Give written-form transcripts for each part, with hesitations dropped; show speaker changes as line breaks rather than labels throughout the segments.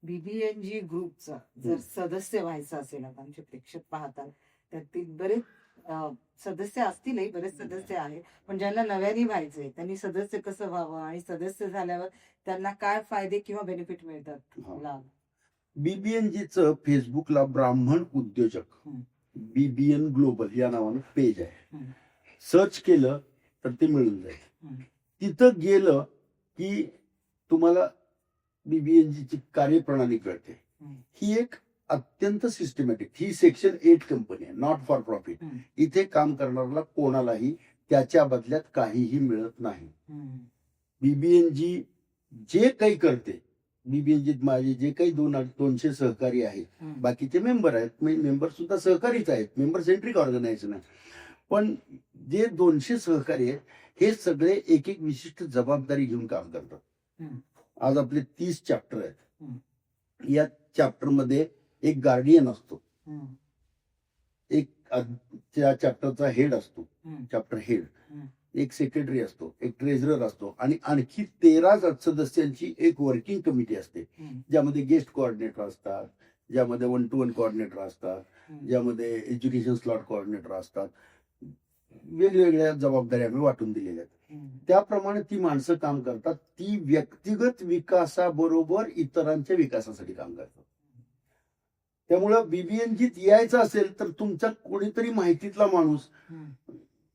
BBNG ग्रुपचा जर सदस्य व्हायचं असेल, आता आमचे प्रेक्षक पाहतात त्यातील बरेच सदस्य असतीलही, बरेच सदस्य आहेत, पण ज्यांना नव्याने व्हायचंय त्यांनी सदस्य कसं व्हावं आणि सदस्य झाल्यावर त्यांना काय फायदे किंवा बेनिफिट मिळतात? लाभ.
बीबीएनजीचं फेसबुकला ब्राह्मण उद्योजक बीबीएन ग्लोबल या नावानं पेज आहे. सर्च केलं तर ते मिळून जाईल. तिथं गेलं की तुम्हाला बीबीएनजीची कार्यप्रणाली कळते. ही एक अत्यंत सिस्टमॅटिक, ही सेक्शन 8 कंपनी आहे, नॉट फॉर प्रॉफिट. इथे काम करणाऱ्याला कोणालाही त्याच्या बदल्यात काहीही मिळत नाही. बीबीएनजी जे काही करते, बीबीएनजीत माझे जे काही 200 सहकारी आहेत, बाकीचे मेंबर आहेत, मेंबर सुद्धा सहकारीच आहेत, मेंबर सेंट्रिक ऑर्गनायझेशन आहे. पण जे 200 सहकारी आहेत हे सगळे एक एक विशिष्ट जबाबदारी घेऊन काम करतात. आज आपले 30 चॅप्टर आहेत. या चॅप्टर मध्ये एक गार्डियन असतो, एक त्या चॅप्टरचा हेड असतो, चॅप्टर हेड, एक सेक्रेटरी असतो, एक ट्रेझरर असतो आणि आणखी 13 सदस्यांची एक वर्किंग कमिटी असते, ज्यामध्ये गेस्ट कोऑर्डिनेटर असतात, ज्यामध्ये 1-to-1 कोऑर्डिनेटर असतात, ज्यामध्ये एज्युकेशन स्लॉट कोऑर्डिनेटर असतात. वेगवेगळ्या जबाबदाऱ्या आम्ही वाटून दिलेल्या आहेत. त्याप्रमाणे ती माणसं काम करतात. ती व्यक्तिगत विकासाबरोबर इतरांच्या विकासासाठी काम करतात. त्यामुळं बीबीएनजीत यायचं असेल तर तुमचा कोणीतरी माहितीतला माणूस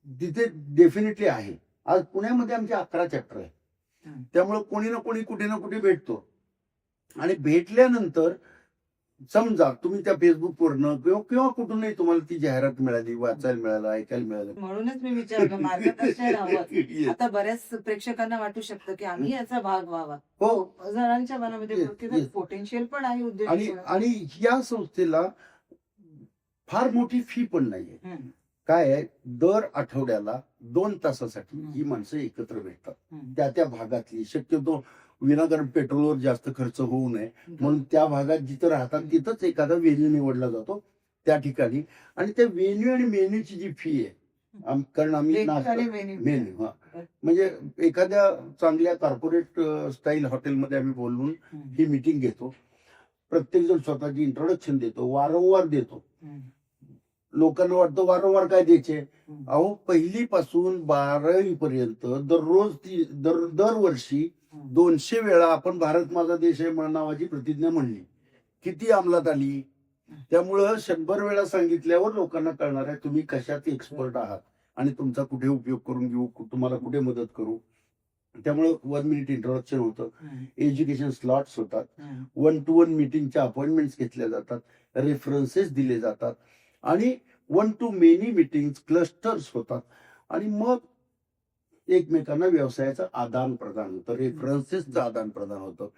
तिथे डेफिनेटली आहे. आज पुण्यामध्ये आमचे 11 चॅप्टर आहे. त्यामुळे कोणी ना कोणी कुठे ना कुठे भेटतो आणि भेटल्यानंतर समजा तुम्ही त्या फेसबुकवरनं किंवा कुठूनही तुम्हाला ती जाहिरात मिळाली, वाचायला मिळालं, ऐकायला मिळालं.
म्हणूनच मी विचारलं मार्गदर्शन हवं. आता बऱ्याच प्रेक्षकांना वाटू शकतं की आम्ही याचा भाग व्हावा. हो, जणांच्या मनामध्ये पोटेन्शियल पण आहे उद्योग.
आणि या संस्थेला फार मोठी फी पण नाहीये. काय आहे, दर आठवड्याला 2 तासासाठी ही माणसं एकत्र भेटतात. त्या भागातली, शक्यतो विनाकारण पेट्रोलवर जास्त खर्च होऊ नये म्हणून त्या भागात जिथं राहतात तिथंच एखादा व्हेन्यू निवडला जातो त्या ठिकाणी. आणि त्या व्हेन्यू आणि मेन्यूची जी फी आहे, कारण आम्ही मेन्यू म्हणजे एखाद्या चांगल्या कॉर्पोरेट स्टाईल हॉटेलमध्ये आम्ही बोलवून ही मीटिंग घेतो. प्रत्येक जण स्वतःची इंट्रोडक्शन देतो, वारंवार देतो. लोकांना वाटतं वारंवार काय द्यायचे. अहो, 1ली पासून 12वी पर्यंत दररोज दरवर्षी 200 वेळा आपण भारत माझा देश आहे नावाची प्रतिज्ञा म्हणली. किती अंमलात आली? त्यामुळं 100 वेळा सांगितल्यावर लोकांना कळणार आहे तुम्ही कशात एक्सपर्ट आहात आणि तुमचा कुठे उपयोग करून घेऊ, तुम्हाला कुठे मदत करू. त्यामुळे 1 मिनिट इंट्रोडक्शन होतं, एज्युकेशन स्लॉट्स होतात, 1-to-1 मीटिंगच्या अपॉइंटमेंट्स घेतल्या जातात, रेफरन्सेस दिले जातात आणि 1-to-many मीटिंग्स, क्लस्टर्स होतात आणि मग एकमेकांना व्यवसायाचं आदान प्रदान होतं, रेफरन्सेसचं आदान प्रदान होतं.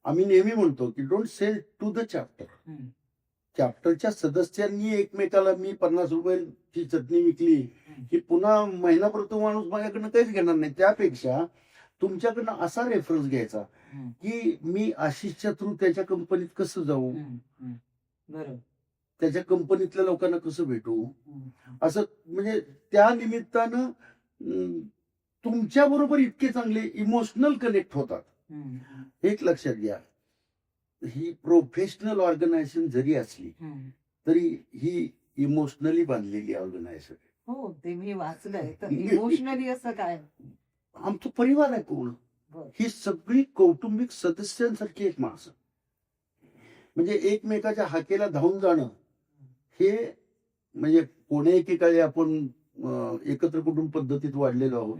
आम्ही नेहमी म्हणतो की don't sell to the chapter. चॅप्टरच्या सदस्यांनी एकमेकाला मी 50 रुपयाची चटणी विकली की पुन्हा महिनाभर तो माणूस माझ्याकडनं काहीच घेणार नाही. त्यापेक्षा तुमच्याकडनं असा रेफरन्स घ्यायचा की मी आशिषच्या थ्रू त्याच्या कंपनीत कसं जाऊ, त्याच्या कंपनीतल्या लोकांना कसं भेटू, असं म्हणजे त्या निमित्तानं तुमच्या बरोबर इतके चांगले इमोशनल कनेक्ट होतात. एक लक्षात घ्या, ही प्रोफेशनल ऑर्गनायझेशन जरी असली तरी ही इमोशनली बांधलेली ऑर्गनायझेशन.
हो, ते मी वाचलंय. तर इमोशनली असं काय?
आमचा परिवार आहे पूर्ण. ही सगळी कौटुंबिक सदस्यांसारखी एक माणसं, म्हणजे एकमेकाच्या हाकेला धावून जाणं हे म्हणजे कोणी एकेकाळी आपण एकत्र कुटुंब पद्धतीत वाढलेलो आहोत.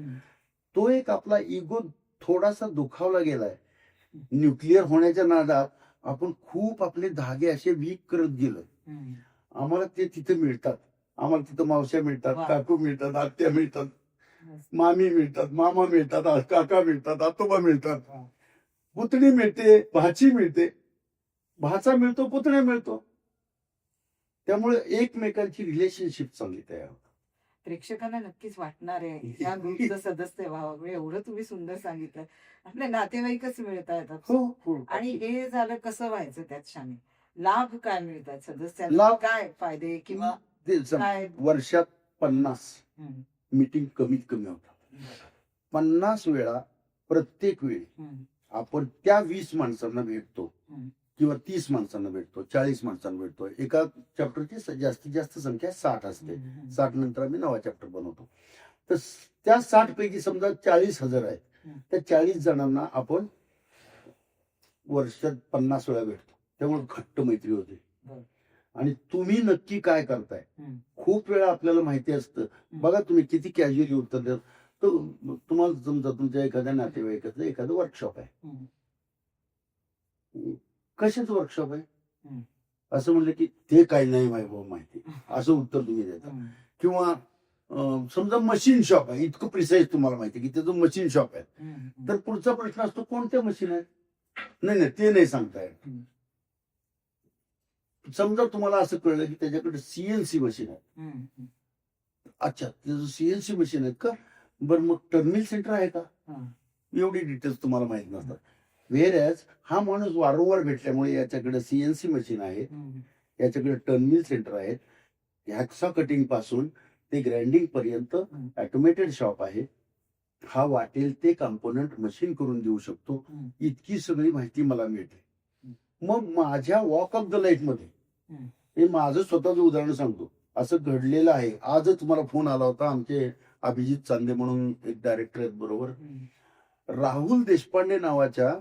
तो एक आपला इगो थोडासा दुखावला गेलाय. न्यूक्लिअर होण्याच्या नादात आपण खूप आपले धागे असे वीक करत गेलो. आम्हाला ते तिथे मिळतात, आम्हाला तिथं मावश्या मिळतात, काकू मिळतात, आत्या मिळतात, मामी मिळतात, मामा मिळतात, काका मिळतात, आतोबा मिळतात, पुतणी मिळते, भाची मिळते, भाचा मिळतो, पुतण्या मिळतो. त्यामुळे एकमेकांची रिलेशनशिप चांगली तयार होतात.
प्रेक्षकांना नक्कीच वाटणार आहे या ग्रुपचं सदस्य व्हावं. एवढं तुम्ही सुंदर सांगितलं. आपले नातेवाईकच मिळता येतात आणि हे झालं कसं व्हायचं त्यात शामिल, लाभ काय मिळतात सदस्यांना, काय फायदे किंवा
वर्षात 50 मीटिंग कमीत कमी होतात. 50 वेळा प्रत्येक वेळी आपण त्या 20 माणसांना भेटतो किंवा 30 माणसांना भेटतो, 40 माणसांना भेटतो. एका चॅप्टरची जास्तीत जास्त संख्या 60 असते. 60 नंतर आम्ही नवा चॅप्टर बनवतो. तर त्या 60 पैकी समजा 40 हजर आहेत, त्या 40 जणांना आपण वर्षात 50 वेळा भेटतो. त्यामुळे घट्ट मैत्री होते. आणि तुम्ही नक्की काय करताय, खूप वेळा आपल्याला माहिती असतं. बघा तुम्ही किती कॅज्युअली उत्तर देत. तर तुम्हाला समजा तुमच्या एखाद्या नातेवाईकाचं एखादं वर्कशॉप आहे, कशाच वर्कशॉप आहे असं म्हणलं की ते काही नाही माहिती, असं उत्तर तुम्ही देता. किंवा समजा मशीन शॉप आहे, इतकं प्रिसाईज तुम्हाला माहिती की त्याचं मशीन शॉप आहे, तर पुढचा प्रश्न असतो कोणत्या मशीन आहेत. नाही ते नाही सांगताय. समजा तुम्हाला असं कळलं की त्याच्याकडे सीएनसी मशीन आहे. अच्छा, त्याचं सीएनसी मशीन आहेत का, बरं मग टर्मिल सेंटर आहे का, एवढी डिटेल्स तुम्हाला माहित नसतात. व्हेअरएज हा माणूस वारंवार भेटल्यामुळे याच्याकडे सीएनसी मशीन आहे, याच्याकडे टर्मिल सेंटर आहेत, हॅक्सा कटिंग पासून ते ग्राइंडिंग पर्यंत ऑटोमेटेड शॉप आहे, हा वाटेल ते कॉम्पोनंट मशीन करून देऊ शकतो, इतकी सगळी माहिती मला मिळते. मग माझ्या वॉक ऑफ द लाईफ मध्ये हे माझं स्वतःचं उदाहरण सांगतो. असं घडलेलं आहे. आजच मला फोन आला होता, आमचे अभिजित चांदे म्हणून एक डायरेक्टर आहेत बरोबर, राहुल देशपांडे नावाच्या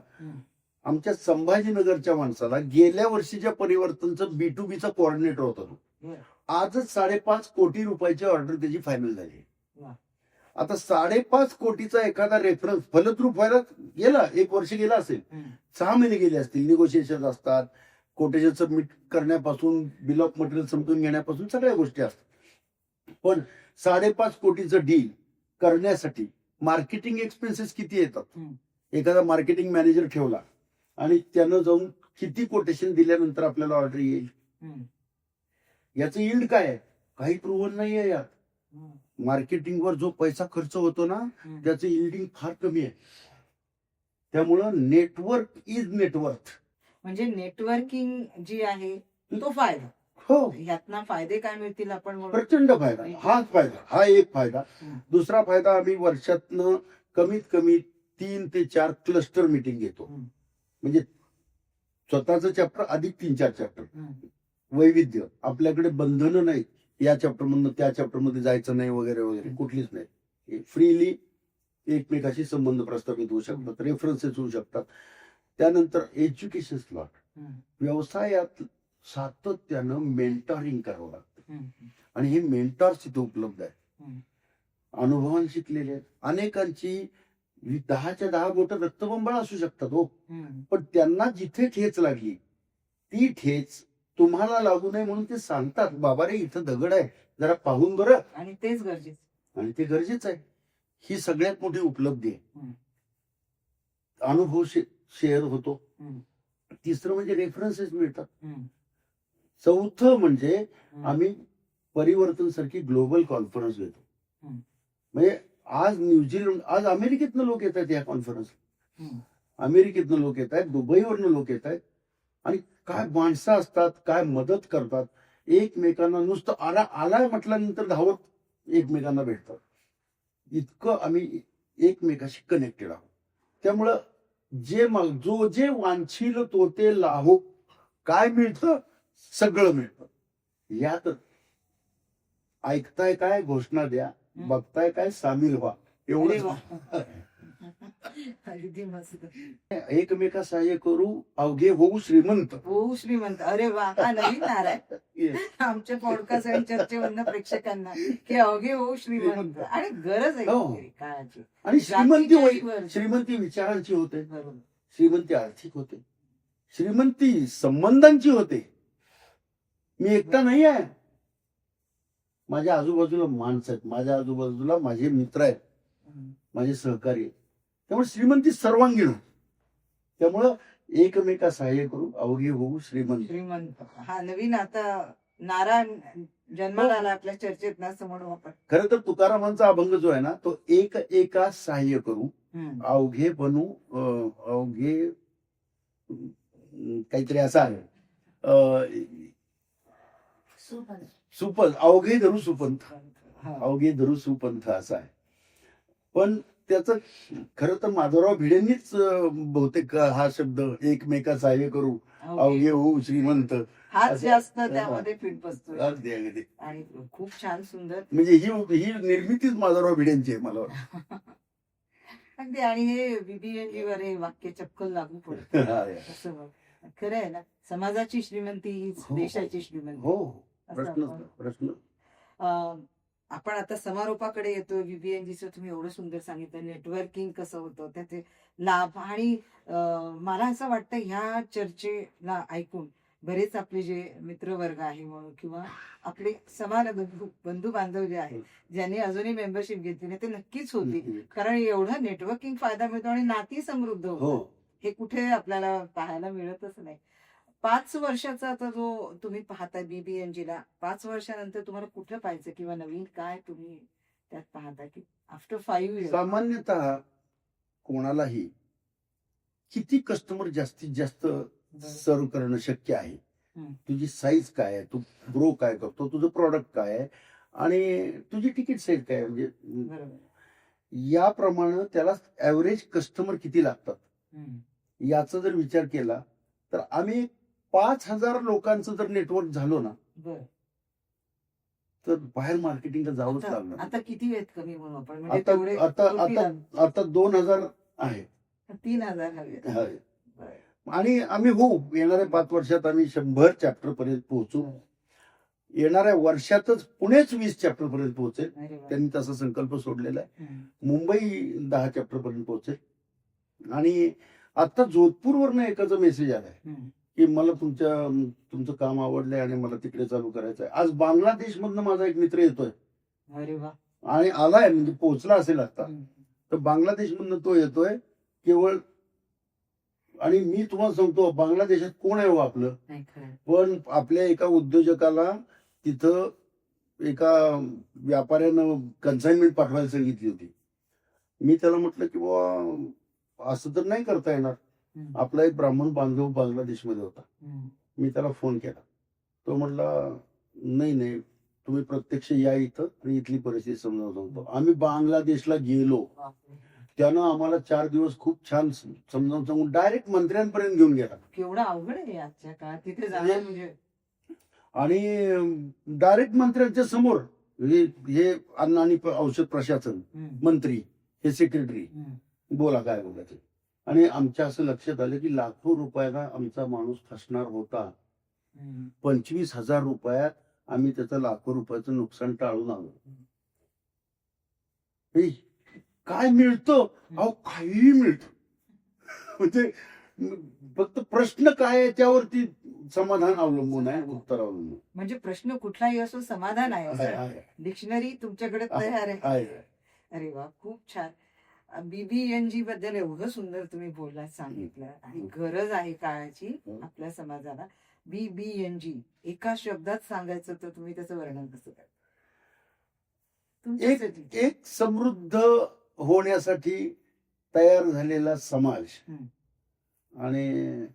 आमच्या संभाजीनगरच्या माणसाला गेल्या वर्षीच्या परिवर्तनचं B2Bचा कोऑर्डिनेटर होता तो. आजच 5.5 कोटी रुपयाची ऑर्डर त्याची फायनल झाली. आता 5.5 कोटीचा एखादा रेफरन्स फलद्रूप व्हायला गेला, 1 वर्ष गेला असेल, 6 महिने गेले असतील, निगोशिएशन असतात, कोटेशन सबमिट करण्यापासून बिल ऑफ मटेरियल समजून घेण्यापासून सगळ्या गोष्टी असतात. पण 5.5 कोटीचं डील करण्यासाठी मार्केटिंग एक्सपेन्सेस किती येतात. एखादा मार्केटिंग मॅनेजर ठेवला आणि त्यानं जाऊन किती कोटेशन दिल्यानंतर आपल्याला ऑर्डर येईल, याचं यील्ड काय आहे, काही प्रूव्हन नाहीये यात. मार्केटिंगवर जो पैसा खर्च होतो ना, त्याचं यील्डिंग फार कमी आहे. त्यामुळं नेटवर्क इज नेटवर्थ.
म्हणजे नेटवर्किंग जी आहे तो फायदा.
हो,
यातना फायदे काय मिळतील आपण म्हणू?
प्रचंड फायदा. हा एक फायदा. दुसरा फायदा, आम्ही वर्षातनं कमीत कमी 3 ते 4 क्लस्टर मीटिंग घेतो. म्हणजे स्वतःचं चॅप्टर अधिक 3-4 चॅप्टर. वैविध्य, आपल्याकडे बंधनं नाहीत, या चॅप्टर मधनं त्या चॅप्टर मध्ये जायचं नाही वगैरे वगैरे, कुठलीच नाही. फ्रीली एकमेकाशी संबंध प्रस्थापित होऊ शकतात, रेफरन्सेस होऊ शकतात. त्यानंतर एज्युकेशन स्लॉट, व्यवसायात सातत्यानं मेंटॉरिंग करावं लागतं आणि हे मेंटॉर्स इथे उपलब्ध आहेत, अनुभवान शिकलेले आहेत. अनेकांची 10च्या 10 बोट रक्तबंबाळ असू शकतात हो, पण त्यांना जिथे ठेच लागली ती ठेच तुम्हाला लागू नये म्हणून ते सांगतात, बाबा रे इथं दगड आहे, जरा पाहून बरं.
आणि तेच गरजेचं,
आणि ते गरजेचं आहे. ही सगळ्यात मोठी उपलब्धी आहे. अनुभव शेअर होतो. तिसरं म्हणजे रेफरन्सेस मिळतात. चौथं म्हणजे आम्ही परिवर्तन सारखी ग्लोबल कॉन्फरन्स घेतो. म्हणजे आज न्यूझीलंड, आज अमेरिकेतनं लोक येत आहेत या कॉन्फरन्स, अमेरिकेतनं लोक येत आहेत, दुबईवरनं लोक येत आहेत. आणि काय माणसं असतात, काय मदत करतात, एकमेकांना नुसतं आलाय म्हटल्यानंतर धावत एकमेकांना भेटतात. इतकं आम्ही एकमेकाशी कनेक्टेड आहोत. त्यामुळं जे वांछील तो ते लाहो, काय मिळतं, सगळं मिळतं. यात ऐकताय काय, घोषणा द्या, बघताय काय, सामील व्हा, एवढं. एकमेका सहाय्य करू, अवघे होऊ श्रीमंत.
होऊ श्रीमंत. अरे वा, हा नवीन नारा आहे आमच्या पॉडकास्ट आणि चर्चेमधनं प्रेक्षकांना, की अवघे होऊ श्रीमंत. आणि गरज आहे काळाची.
आणि श्रीमंती विचारांची होते, श्रीमंती आर्थिक होते, श्रीमंती संबंधांची होते. मी एकटा नाही आहे, माझ्या आजूबाजूला माणसं आहेत, माझ्या आजूबाजूला माझे मित्र आहेत, माझे सहकारी आहेत. त्यामुळे श्रीमंती सर्वांगीण होती. त्यामुळं एकमेका सहाय्य करू, अवघे होऊ श्रीमंत.
हा नवीन आता नारा जन्माला आला आपल्या चर्चेत ना, असं म्हणू आपण.
खरं तर तुकारामांचा अभंग जो आहे ना, तो एका सहाय्य करू, अवघे बनू, अवघे काहीतरी असं आहे, सुपंथ, अवघे धरू सुपंथ, अवघे धरू सुपंथ असं आहे. पण त्याचं खरं तर माधवराव भिडेंनीच बहुतेक हा शब्द एकमेका सहाय्य करू अवघे होऊ श्रीमंत.
हाच
असं-
जास्त
हा.
त्यामध्ये फिट बसतो
अगदी अगदी.
आणि खूप छान सुंदर
म्हणजे ही निर्मितीच माधवराव भिडेंची आहे मला वाटतं.
अगदी. आणि हे बीबीएनजी वर हे वाक्य चपकल लागू पडतं
हा,
असं बघ. खरं आहे ना, समाजाची श्रीमंती हीच
हो.
देशाची श्रीमंती.
हो
असं
प्रश्न
आपण-
प्रश्न
आपण आता समारोपाकडे येतो. बीबीएनजीचं तुम्ही एवढं सुंदर सांगितलं, नेटवर्किंग कसं होतं, त्याचे लाभ. आणि मला असं वाटतं ह्या चर्चेला ऐकून बरेच आपले जे मित्रवर्ग आहे म्हणून किंवा आपले समान बंधू बांधव जे आहेत ज्यांनी अजूनही मेंबरशिप घेतली नाही ते नक्कीच होती. कारण एवढं नेटवर्किंग फायदा मिळतो आणि नाती समृद्ध
हो
होतात. हे कुठे आपल्याला पाहायला मिळतच नाही. 5 वर्षाचा आता जो तुम्ही पाहताय बीबीएनजीला, 5 वर्षानंतर तुम्हाला कुठं पाहायचं किंवा नवीन काय तुम्ही त्यात पाहता की आफ्टर 5 इयर्स?
सामान्यतः कोणालाही किती कस्टमर जास्तीत जास्त सर्व करणं शक्य आहे.
हम्म.
तुझी साईज काय आहे, तू ग्रो काय करतो, तुझं प्रॉडक्ट काय आहे आणि तुझी तिकीट साईज काय आहे, म्हणजे
बरोबर.
याप्रमाणे त्याला ऍव्हरेज कस्टमर किती लागतात
हम्म.
याचा जर विचार केला तर आम्ही 5,000 लोकांचं जर नेटवर्क झालो ना
बरं.
तर बाहेर मार्केटिंगला जावंच
आता
लागणार.
आता किती वेळेत कमी म्हणू आपण, म्हणजे
आता
तेवढे
आता
कोटी
आता
लागतात.
आता 2,000 आहे.
3,000 हवे.
आहे.
बरं.
आणि आम्ही येणाऱ्या 5 वर्षात आम्ही 100 चॅप्टर पर्यंत पोहोचू. येणाऱ्या वर्षातच पुणेच 20 चॅप्टर पर्यंत पोहोचेल.
अरे वा.
त्यांनी तसा संकल्प सोडलेला आहे.
हम्म.
मुंबई 10 चॅप्टर पर्यंत पोहोचेल. आणि आता जोधपूरवरनं एकाचा मेसेज आलाय
हम्म.
की मला तुमचं काम आवडलंय आणि मला तिकडे चालू करायचं आहे. आज बांगलादेश मधनं माझा एक मित्र येतोय
अरे वा.
आणि आलाय, म्हणजे पोहोचला असेल आता.
हम्म.
तर बांगलादेश मधनं तो येतोय केवळ. आणि मी तुम्हाला सांगतो बांगलादेशात कोण आहे हो आपलं,
नाही खरं.
पण आपल्या एका उद्योजकाला तिथं एका व्यापाऱ्यानं कन्साइनमेंट पाठवायला सांगितली होती. मी त्याला म्हटलं की बाबा असं तर नाही करता येणार.
हम्म.
आपला एक ब्राह्मण बांधव बांगलादेशमध्ये होता.
हम्म.
मी त्याला फोन केला. तो म्हटला नाही तुम्ही प्रत्यक्ष या इथं आणि इथली परिस्थिती समजावून सांगतो. आम्ही बांगलादेशला गेलो.
बापरे.
त्यानं आम्हाला 4 दिवस खूप छान समजावून सांगून डायरेक्ट मंत्र्यांपर्यंत घेऊन गेला.
केवढं अवघड आहे आजच्या काळात तिथे जाणं म्हणजे.
आणि डायरेक्ट मंत्र्यांच्या समोर हे अन्न आणि औषध प्रशासन
हम्म.
मंत्री, हे सेक्रेटरी,
हम्म.
बोला काय बोलायचं. आणि आमच्या असं लक्षात आलं की लाखो रुपयाला आमचा माणूस फसणार होता.
हम्म.
25,000 रुपयात आम्ही त्याचं लाखो रुपयाचं नुकसान टाळून आलो. हे काय मिळतं, अहो काहीही मिळतं. म्हणजे फक्त प्रश्न काय आहे त्यावरती समाधान अवलंबून आहे, उत्तर अवलंबून
म्हणजे प्रश्न कुठलाही असो समाधान आहे
आहे.
असं.
आहे,
डिक्शनरी तुमच्याकडे तयार आहे.
आहे.
अरे वा, खूप छान. बीबीएनजी बद्दल एवढं सुंदर तुम्ही बोललात, सांगितलं. आणि गरज आहे काळाची आपल्या समाजाला. बीबीएनजी एका शब्दात सांगायचं तर तुम्ही त्याचं वर्णन कसं करता तुमच्यासाठी?
एक समृद्ध होण्यासाठी तयार झालेला समाज
हम्म.
आणि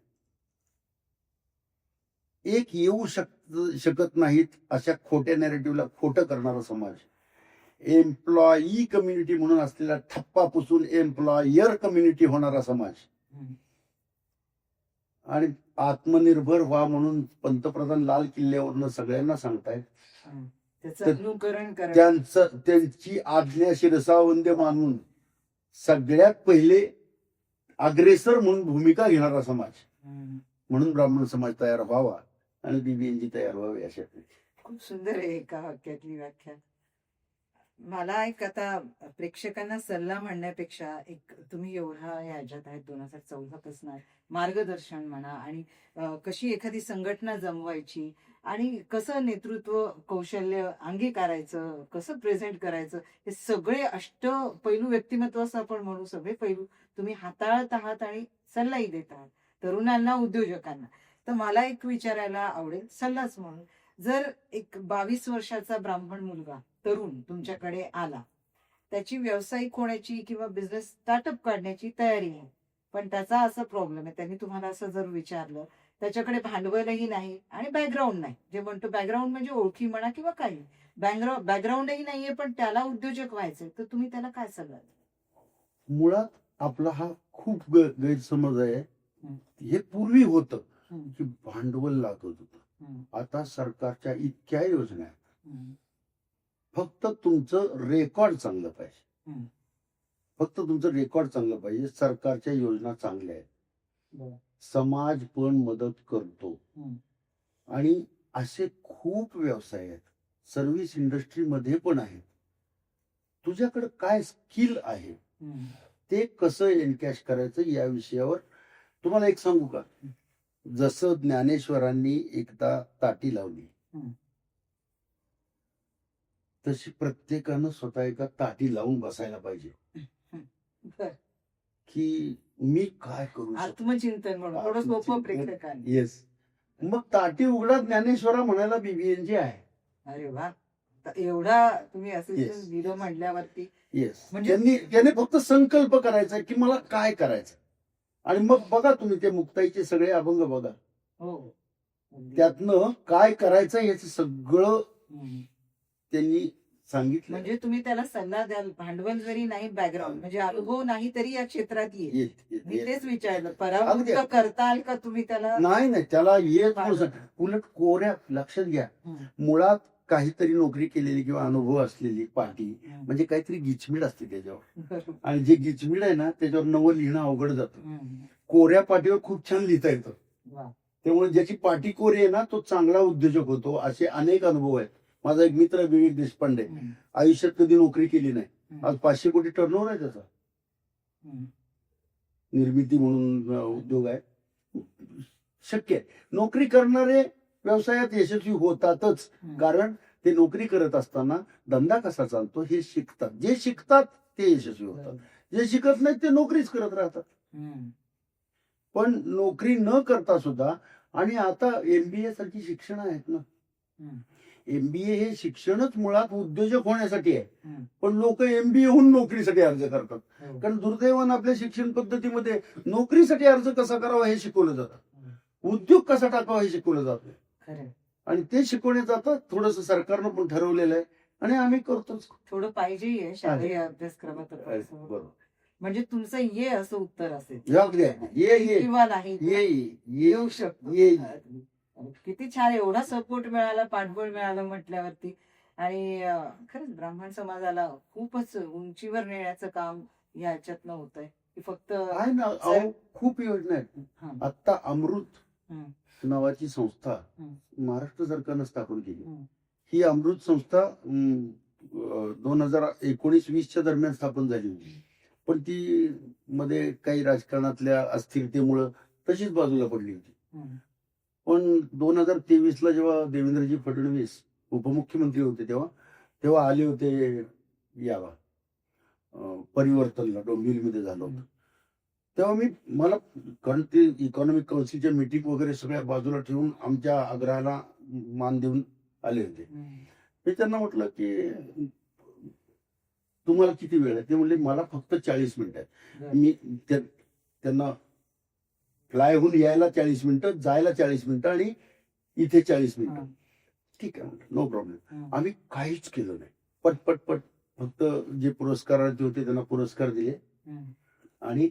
एक येऊ शकत नाहीत अशा खोट्या नॅरेटिव्हला खोटं करणारा समाज. एम्प्लॉई कम्युनिटी म्हणून असलेला ठप्पा पुसून एम्प्लॉयर कम्युनिटी होणारा समाज.
हम्म.
आणि आत्मनिर्भर व्हा म्हणून पंतप्रधान लाल किल्ल्यावरनं सगळ्यांना सांगतायत.
हम्म. त्याचं अनुकरण करा.
त्यांची आज्ञा शिरसावंद्य मानून सगळ्यात पहिले अग्रेसर म्हणून भूमिका घेणारा समाज.
हम्म.
म्हणून ब्राह्मण समाज तयार व्हावा आणि बीबीएनजी तयार व्हावी अशा.
खूप सुंदर आहे एका वाक्यातली व्याख्या. मला एक आता प्रेक्षकांना सल्ला म्हणण्यापेक्षा एक तुम्ही एवढा याच्यात आहेत 2014 पासून मार्गदर्शन म्हणा आणि कशी एखादी संघटना जमवायची आणि कसं नेतृत्व कौशल्य अंगीकारायचं, कसं प्रेझेंट करायचं, हे सगळे पैलू व्यक्तिमत्वाचं आपण म्हणू, सगळे पैलू तुम्ही हाताळत आहात आणि सल्लाही देत आहात तरुणांना, उद्योजकांना. तर मला एक विचारायला आवडेल, सल्लाच म्हणून, जर एक 22 वर्षाचा ब्राह्मण मुलगा तरुण तुमच्याकडे आला, त्याची व्यावसायिक होण्याची किंवा बिझनेस स्टार्टअप काढण्याची तयारी आहे, पण त्याचा असा प्रॉब्लेम आहे, त्यांनी तुम्हाला असं जर विचारलं, त्याच्याकडे भांडवलही नाही आणि बॅकग्राऊंड नाही, जे म्हणतो बॅकग्राऊंड म्हणजे ओळखी म्हणा किंवा काही बॅकग्राऊंडही नाहीये, पण त्याला उद्योजक व्हायचंय, तर तुम्ही त्याला काय सल्ला द्याल?
मुळात आपला हा खूप गैरसमज आहे. हे पूर्वी होतं. की भांडवल लागत होतं. आता सरकारच्या इतक्या योजना आहेत. फक्त तुमचं रेकॉर्ड चांगलं पाहिजे. फक्त तुमचं रेकॉर्ड चांगलं पाहिजे. सरकारच्या योजना चांगल्या आहेत. समाज पण मदत करतो. आणि असे खूप व्यवसाय आहेत. सर्व्हिस इंडस्ट्रीमध्ये पण आहेत. तुझ्याकडे काय स्किल आहे ते कसं एनकॅश करायचं या विषयावर तुम्हाला एक सांगू का? जसं ज्ञानेश्वरांनी एकदा ताटी लावली तशी प्रत्येकानं स्वतः एका ताटी लावून बसायला पाहिजे की मी काय करू शकतो.
आत्मचिंतन म्हणून थोडं सोपं प्रेक्षकांनी.
येस. मग ताटी उघडा ज्ञानेश्वरा म्हणायला बीबीएनजी आहे.
अरे वा, एवढा तुम्ही
Yes.
असिस्टंट ब्युरो म्हटल्यावरती
येस.
म्हणजे
त्याने फक्त संकल्प करायचा की मला काय करायचं. आणि मग बघा तुम्ही ते मुक्ताईचे सगळे अभंग बघा.
हो,
त्यातनं काय करायचं याचं सगळं त्यांनी सांगितलं.
म्हणजे तुम्ही त्याला सल्ला द्याल. भांडवल जरी नाही, बॅकग्राऊंड म्हणजे अनुभव नाही तरी या क्षेत्रात येईल. मी तेच विचारलं, पराभूत करताल का तुम्ही त्याला?
नाही त्याला येत. उलट कोऱ्या लक्षात घ्या, मुळात काहीतरी नोकरी केलेली किंवा अनुभव असलेली पाटी म्हणजे काहीतरी गिचमीड असते त्याच्यावर. आणि जे गिचमीड आहे ना त्याच्यावर नवं लिहिणं अवघड जातं. कोऱ्या पाटीवर खूप छान लिहिता येतं. त्यामुळे ज्याची पाटी कोरी आहे ना तो चांगला उद्योजक होतो. असे अनेक अनुभव आहेत. माझा एक मित्र विवेक देशपांडे, आयुष्यात कधी नोकरी केली नाही, आज 500 कोटी टर्नओव्हर आहे त्याचा. निर्मिती म्हणून उद्योग आहे. शक्य आहे. नोकरी करणारे व्यवसायात यशस्वी होतातच, कारण ते नोकरी करत असताना धंदा कसा चालतो हे शिकतात. जे शिकतात ते यशस्वी होतात. जे शिकत नाहीत ते नोकरीच करत राहतात. पण नोकरी न करता सुद्धा, आणि आता एमबीए सारखी शिक्षण आहेत ना. एमबीए हे शिक्षणच मुळात उद्योजक होण्यासाठी आहे. पण लोक एमबीए होऊन नोकरीसाठी अर्ज करतात. कारण दुर्दैवानं आपल्या शिक्षण पद्धतीमध्ये नोकरीसाठी अर्ज कसा करावा हे शिकवलं जातं. उद्योग कसा टाकावा हे शिकवलं जातं. आणि ते शिकवण्यात जातं. थोडंसं सरकारनं पण ठरवलेलं आहे आणि आम्ही करतोच.
थोडं पाहिजे शालेय अभ्यासक्रमात.
बरोबर.
म्हणजे तुमचं ये असं उत्तर असेल
ये
किंवा नाही येऊ शकतो.
ये.
किती छान, एवढा सपोर्ट मिळाला, पाठबळ मिळालं म्हटल्यावरती. आणि खरंच ब्राह्मण समाजाला खूपच उंचीवर नेण्याचं काम याच्यातनं होत आहे. की फक्त
आहे ना, खूप योजना आहेत. आता अमृत नावाची संस्था महाराष्ट्र सरकारनं स्थापन केली. ही अमृत संस्था 2019-20 दरम्यान स्थापन झाली होती. पण ती मध्ये काही राजकारणातल्या अस्थिरतेमुळं तशीच बाजूला पडली होती. पण 2023 जेव्हा देवेंद्रजी फडणवीस उपमुख्यमंत्री होते तेव्हा आले होते याला परिवर्तनला, डोंबिवलीमध्ये झालं होतं. तेव्हा मला कारण ते इकॉनॉमिक काउन्सिलच्या मीटिंग वगैरे सगळ्या बाजूला ठेवून आमच्या आग्रहाला मान देऊन आले होते. मी त्यांना म्हटलं की तुम्हाला किती वेळ आहे? ते म्हणले मला फक्त 40 मिनिटं आहेत. मी त्यांना फ्लाय होऊन यायला 40 मिनिटं, जायला 40 मिनिटं आणि इथे 40 मिनिटं. ठीक आहे, नो प्रॉब्लेम. आम्ही काहीच केलं नाही. पट फक्त जे पुरस्कारार्थी होते त्यांना पुरस्कार दिले आणि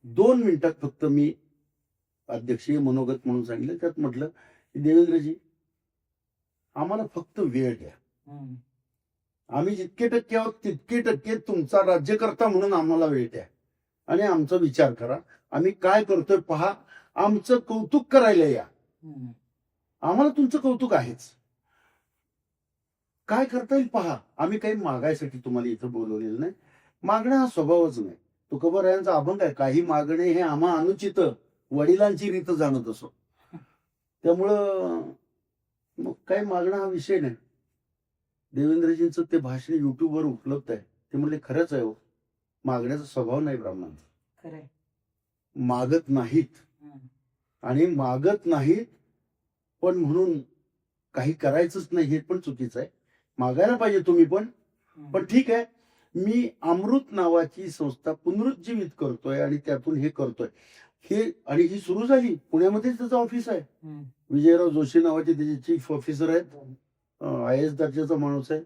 2 मिनिटात फक्त मी अध्यक्षीय मनोगत म्हणून सांगितलं. त्यात म्हटलं की देवेंद्रजी आम्हाला फक्त वेळ द्या. आम्ही जितके टक्के आहोत तितके टक्के तुमचा राज्यकर्ता म्हणून आम्हाला वेळ द्या आणि आमचा विचार करा. आम्ही काय करतोय पहा, आमचं कौतुक करायला या. आम्हाला तुमचं कौतुक आहेच. काय करता येईल पहा. आम्ही काही मागायसाठी तुम्हाला इथं बोलवलेलं नाही. मागणं हा स्वभावच नाही. तुकोबारायांचा अभंग आहे, काही मागणे हे आम्हा अनुचित, वडिलांची रीत जाणत असो. त्यामुळं मग काही मागणं हा विषय नाही. देवेंद्रजींचं ते भाषण युट्यूबवर उपलब्ध आहे. ते म्हणले खरंच आहे हो, मागण्याचा स्वभाव नाही ब्राह्मणांचा. मागत नाहीत आणि मागत नाहीत पण म्हणून काही करायचंच नाही हे पण चुकीचं आहे. मागायला पाहिजे तुम्ही पण ठीक आहे. मी अमृत नावाची संस्था पुनरुज्जीवित करतोय आणि त्यातून हे करतोय हे, आणि ही सुरू झाली पुण्यामध्येच त्याचं ऑफिस आहे. विजयराव जोशी नावाचे त्याचे चीफ ऑफिसर आहेत. IAS दर्जाचा माणूस आहे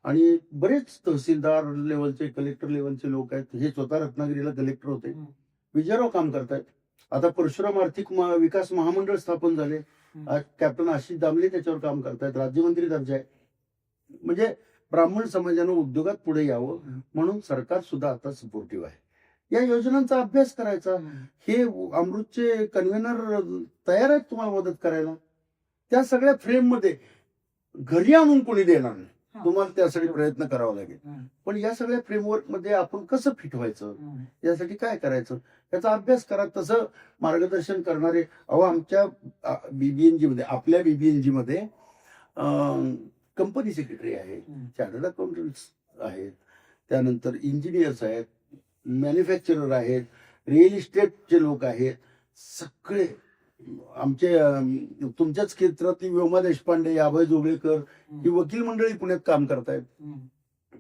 आणि बरेच तहसीलदार लेवलचे, कलेक्टर लेवलचे लोक आहेत. हे स्वतः रत्नागिरीला कलेक्टर होते. विजयराव काम करतायत. आता परशुराम आर्थिक विकास महामंडळ स्थापन झाले. आज कॅप्टन आशिष दामले त्याच्यावर काम करतायत, राज्यमंत्री दर्जा आहे. म्हणजे ब्राह्मण समाजानं उद्योगात पुढे यावं म्हणून सरकार सुद्धा आता सपोर्टिव्ह आहे. या योजनांचा अभ्यास करायचा. हे अमृतचे कन्व्हेनर तयार आहेत तुम्हाला मदत करायला. त्या सगळ्या फ्रेम मध्ये घरी आणून कोणी देणार नाही, तुम्हाला त्यासाठी प्रयत्न करावा लागेल. पण या सगळ्या फ्रेमवर्क मध्ये आपण कसं फिट व्हायचं, यासाठी काय करायचं याचा अभ्यास करा. तसं मार्गदर्शन करणारे आमच्या बीबीएनजी मध्ये, आपल्या बीबीएनजी मध्ये कंपनी सेक्रेटरी आहेत, चार्टर्ड अकाउंटंट्स आहेत, त्यानंतर इंजिनियर्स आहेत, मॅन्युफॅक्चरर आहेत, रिअल इस्टेटचे लोक आहेत. सगळे आमचे तुमच्याच क्षेत्रातली व्योमा देशपांडे, अभय जोगळेकर ही वकील मंडळी पुण्यात काम करतायत.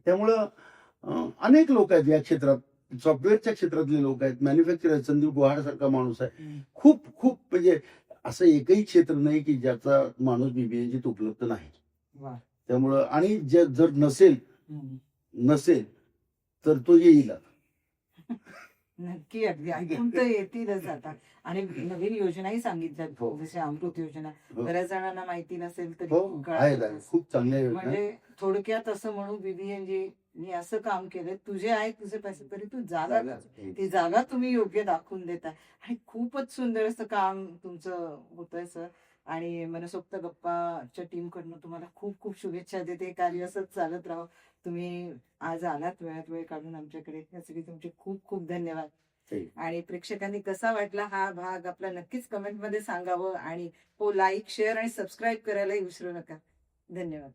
त्यामुळं अनेक लोक आहेत या क्षेत्रात, सॉफ्टवेअरच्या क्षेत्रातले लोक आहेत, मॅन्युफॅक्चर आहेत. संदीप गुहाड सारखा माणूस आहे. खूप खूप म्हणजे असं एकही क्षेत्र नाही की ज्याचा माणूस बीबीएनजीत उपलब्ध नाही. त्यामुळं आणि जर नसेल तर तो येईल.
नक्की, अगदी ऐकून तर येतीलच आता. आणि नवीन योजनाही सांगितल्यात,
हो.
जसे अमृत योजना.
हो.
बऱ्याच जणांना माहिती नसेल तरी
हो,
कळालं.
आहे, खूप चांगल्या योजना.
म्हणजे थोडक्यात असं म्हणू, बीबीएनजी मी असं काम केलंय, तुझे आहेत तुझे पैसे, तरी तू जागा ती जागा तुम्ही योग्य दाखवून देताय. आणि खूपच सुंदर असं काम तुमचं होतंय सर. आणि मनसोक्त गप्पाच्या टीम कडनं तुम्हाला खूप खूप शुभेच्छा देते. कार्य असंच चालत राहो. तुम्ही आज आलात वेळात वेळ काढून आमच्याकडे, यासाठी तुमचे खूप खूप धन्यवाद. आणि प्रेक्षकांनी कसा वाटला हा भाग आपला नक्कीच कमेंट मध्ये सांगावं. आणि लाईक, शेअर आणि सबस्क्राईब करायलाही विसरू नका. धन्यवाद.